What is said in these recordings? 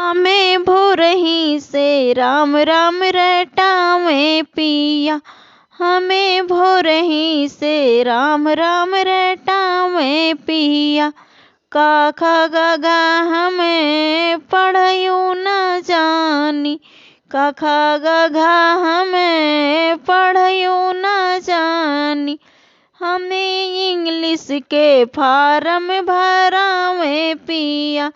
हमें भोरही से राम राम रटावे पिया। हमें भोरही से राम राम रटावे पिया। का खा गा गा हमें पढ़यूं न जानी। का खा गा घा हमें पढ़यूं न जानी। हमें इंग्लिश के फार्म भरावे पिया।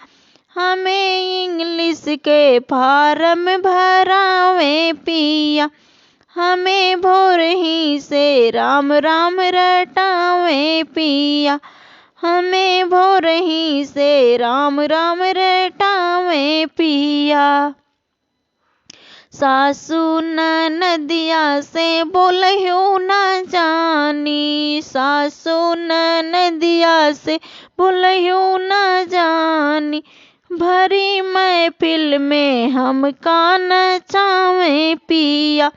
हमें इंग्लिश के फार्म भरावे पिया। हमें भोरही से राम राम रटावे पिया। हमें भोरही से राम राम रटावे पिया। सासू ननदिया से बोलहूं न जानी। सासू ननदिया से बोलहूं न जानी। भरी महफिल में हम का नचावे पिया।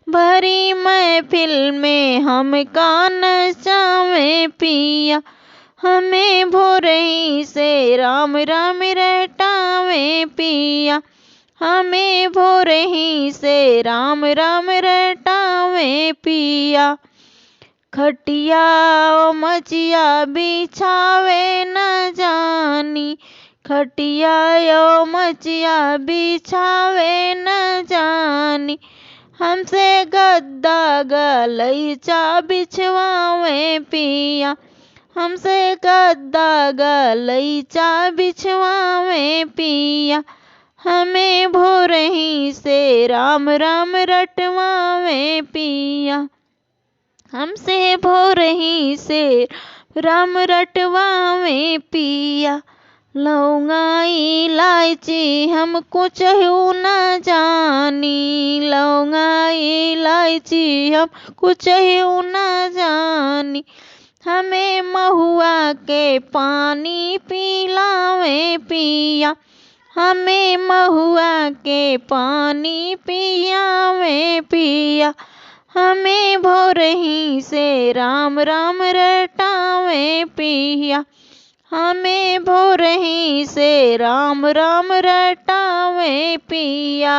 भरी महफिल में हम का नचावे पिया। हमें भोरही से राम राम रटावे पिया। हमें भोरही से राम राम रटावे पिया। खटिया मचिया बिछावे न जानी। खटिया मचिया बिछावे न जानी। हमसे गद्दा गलैचा बिछवावे पिया। हमसे गद्दा गलैचा बिछवावे पिया। हमें भोरही से राम राम रटवावे पिया। हमसे भोरही से राम रटवावे पिया। लौंगा इलायची हम कुछहू न जानी। लौंगा इलायची हम कुछहू न जानी। हमें महुआ के पानी पिलावे पिया। हमें महुआ के पानी पियावे पिया। हमें भोरही से राम राम रटावे पिया। हमें भोरही से राम राम रटावे पिया।